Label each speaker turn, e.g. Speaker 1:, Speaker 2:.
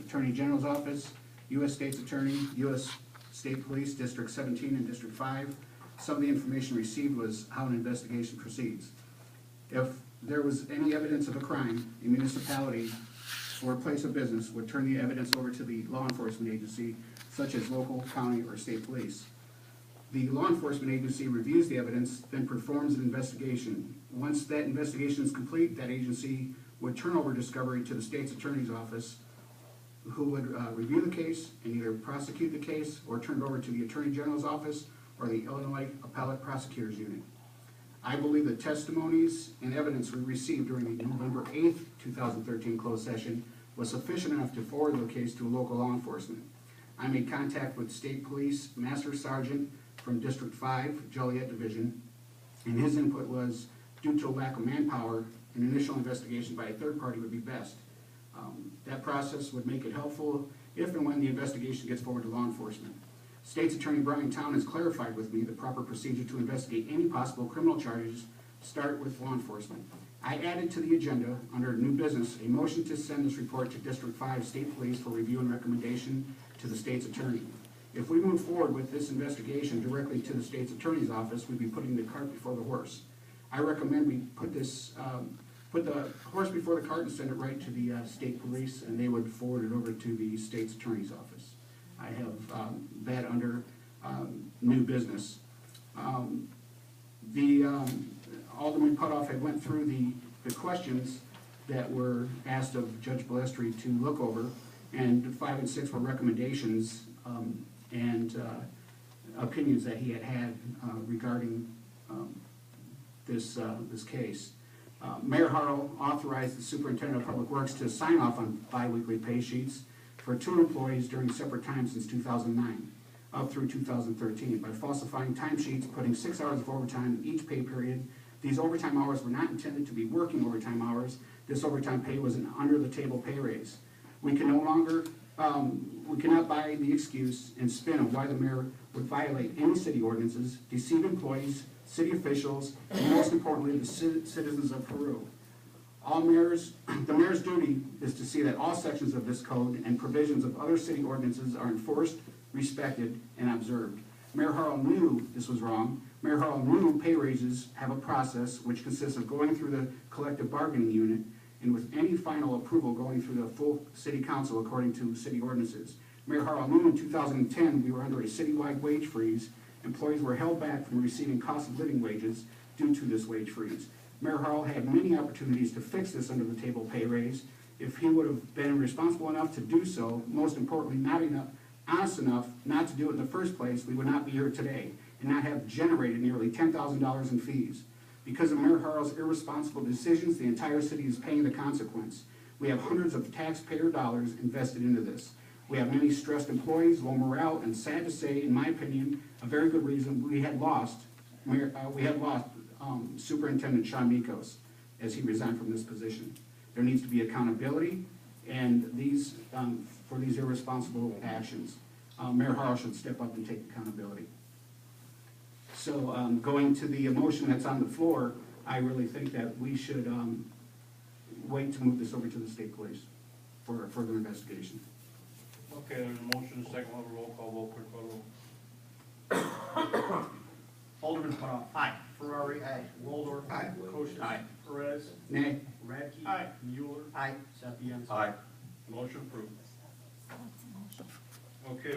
Speaker 1: Attorney General's Office, U.S. State's Attorney, U.S. State Police, District 17 and District 5. Some of the information received was how an investigation proceeds. If there was any evidence of a crime, a municipality or a place of business would turn the evidence over to the law enforcement agency, such as local, county, or state police. The law enforcement agency reviews the evidence, then performs an investigation. Once that investigation is complete, that agency would turn over discovery to the state's attorney's office, who would review the case and either prosecute the case or turn it over to the Attorney General's office or the Illinois Appellate Prosecutors Unit. I believe the testimonies and evidence we received during the November 8th, 2013 closed session was sufficient enough to forward the case to local law enforcement. I made contact with State Police Master Sergeant from District 5, Joliet Division, and his input was, due to a lack of manpower, an initial investigation by a third party would be best. That process would make it helpful if and when the investigation gets forward to law enforcement. State's Attorney Brian Town has clarified with me the proper procedure to investigate any possible criminal charges start with law enforcement. I added to the agenda, under new business, a motion to send this report to District 5 State Police for review and recommendation to the state's attorney. If we move forward with this investigation directly to the state's attorney's office, we'd be putting the cart before the horse. I recommend we put the horse before the cart and send it right to the state police, and they would forward it over to the state's attorney's office. I have that under new business. Alderman Putoff had went through the questions that were asked of Judge Balestri to look over, and 5 and 6 were recommendations and opinions that he had regarding this case. Mayor Harrell authorized the Superintendent of Public Works to sign off on bi-weekly pay sheets for 2 employees during separate times since 2009 up through 2013 by falsifying timesheets, putting 6 hours of overtime in each pay period. These overtime hours were not intended to be working overtime hours. This overtime pay was an under-the-table pay raise. We can no longer, we cannot buy the excuse and spin of why the mayor would violate any city ordinances, deceive employees, city officials, and most importantly, the citizens of Peru. The mayor's duty is to see that all sections of this code and provisions of other city ordinances are enforced, respected, and observed. Mayor Harrell knew this was wrong. Mayor Harrell knew pay raises have a process which consists of going through the collective bargaining unit and with any final approval going through the full city council according to city ordinances. Mayor Harrell knew in 2010 we were under a citywide wage freeze. Employees were held back from receiving cost of living wages due to this wage freeze. Mayor Harrell had many opportunities to fix this under-the-table pay raise. If he would have been responsible enough to do so, most importantly, honest enough not to do it in the first place, we would not be here today and not have generated nearly $10,000 in fees. Because of Mayor Harrell's irresponsible decisions, the entire city is paying the consequence. We have hundreds of taxpayer dollars invested into this. We have many stressed employees, low morale, and sad to say, in my opinion, a very good reason we had lost Superintendent Sean Mikos as he resigned from this position. There needs to be accountability and for these irresponsible actions. Mayor Harrell should step up and take accountability. So going to the motion that's on the floor, I really think that we should wait to move this over to the state police for a further investigation.
Speaker 2: Okay, there's a motion, second, we'll have a roll call vote, clerk call roll.
Speaker 3: Alderman Putoff.
Speaker 4: Aye.
Speaker 3: Ferrari. Aye. Waldorf.
Speaker 1: Aye.
Speaker 3: Kosher.
Speaker 4: Aye.
Speaker 3: Perez.
Speaker 1: Nay.
Speaker 3: Radke.
Speaker 2: Aye.
Speaker 3: Mueller.
Speaker 4: Aye.
Speaker 3: Sapienza.
Speaker 2: Aye. Motion approved. Okay.